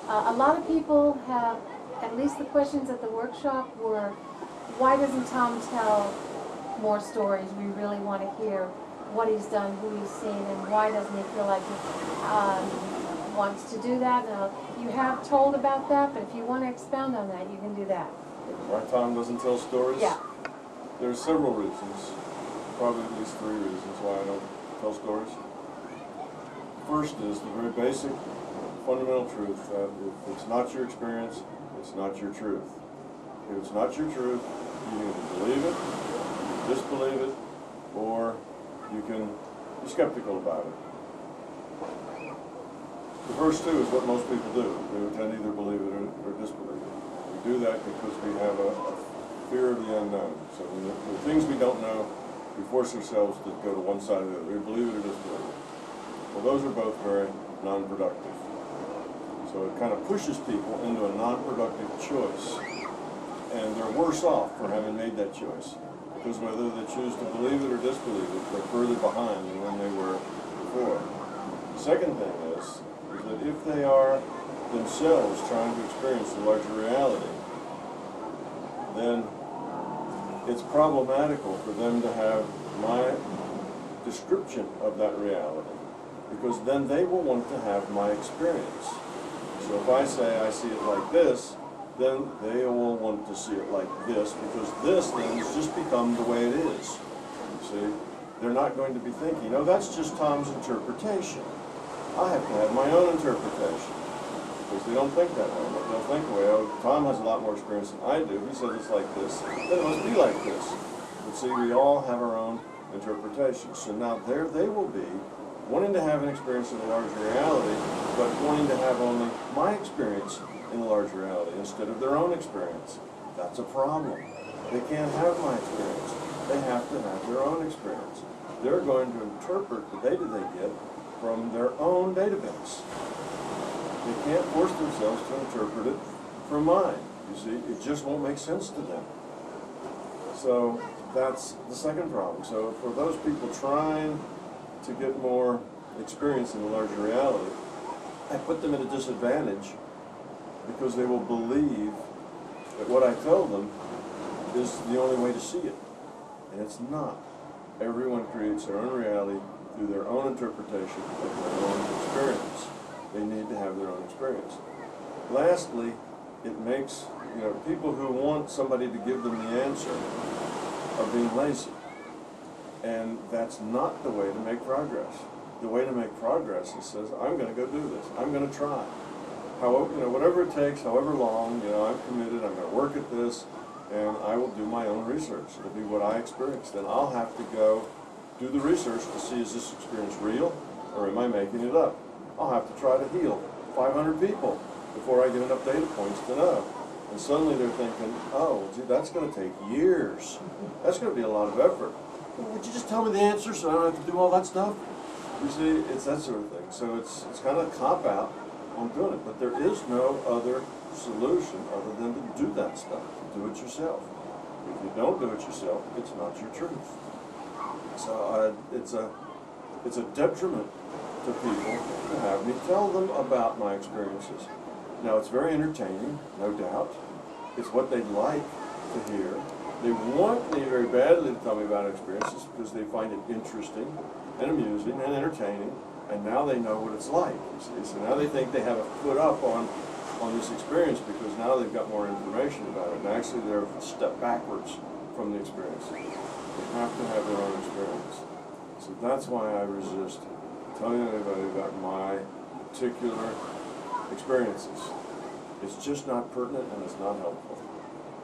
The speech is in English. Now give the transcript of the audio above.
A lot of people have, at least the questions at the workshop were, why doesn't Tom tell more stories? We really want to hear what he's done, who he's seen, and why doesn't he feel like he wants to do that? Now, you have told about that, but if you want to expound on that, you can do that. Why Tom doesn't tell stories? Yeah. There's several reasons, probably at least 3 reasons why I don't tell stories. First is the very basic, fundamental truth that if it's not your experience, it's not your truth. If it's not your truth, you can either believe it, disbelieve it, or you can be skeptical about it. The first 2 is what most people do. They tend to either believe it or disbelieve it. We do that because we have a fear of the unknown. So when the things we don't know, we force ourselves to go to one side or the other. We believe it or disbelieve it. Well, those are both very non-productive. So it kind of pushes people into a non-productive choice. And they're worse off for having made that choice. Because whether they choose to believe it or disbelieve it, they're further behind than when they were before. The second thing is that if they are themselves trying to experience the larger reality, then it's problematical for them to have my description of that reality, because then they will want to have my experience. So if I say I see it like this, then they will want to see it like this, because this then has just become the way it is. You see, they're not going to be thinking, oh, that's just Tom's interpretation. I have to have my own interpretation. Because they don't think that way. They'll think, well, Tom has a lot more experience than I do. He says it's like this. Then it must be like this. But see, we all have our own interpretation. So now there they will be, wanting to have an experience in a larger reality, but wanting to have only my experience in the larger reality instead of their own experience. That's a problem. They can't have my experience. They have to have their own experience. They're going to interpret the data they get from their own database. They can't force themselves to interpret it from mine. You see, it just won't make sense to them. So that's the second problem. So for those people trying to get more experience in the larger reality, I put them at a disadvantage because they will believe that what I tell them is the only way to see it. And it's not. Everyone creates their own reality through their own interpretation of their own experience. They need to have their own experience. Lastly, it makes, people who want somebody to give them the answer are being lazy. And that's not the way to make progress. The way to make progress is says, I'm going to go do this. I'm going to try. However, whatever it takes, however long, I'm committed, I'm going to work at this, and I will do my own research. It'll be what I experienced. Then I'll have to go do the research to see, is this experience real, or am I making it up? I'll have to try to heal 500 people before I get enough data points to know. And suddenly they're thinking, oh, gee, that's going to take years. That's going to be a lot of effort. Well, would you just tell me the answer so I don't have to do all that stuff? You see, it's that sort of thing. So it's kind of a cop-out on doing it. But there is no other solution other than to do that stuff, to do it yourself. If you don't do it yourself, it's not your truth. So it's a detriment to people to have me tell them about my experiences. Now, it's very entertaining, no doubt. It's what they'd like to hear. They want me very badly to tell me about experiences because they find it interesting and amusing and entertaining, and now they know what it's like, you see. So now they think they have a foot up on this experience because now they've got more information about it, and actually they're a step backwards from the experience. They have to have their own experience. So that's why I resist telling anybody about my particular experiences. It's just not pertinent and it's not helpful.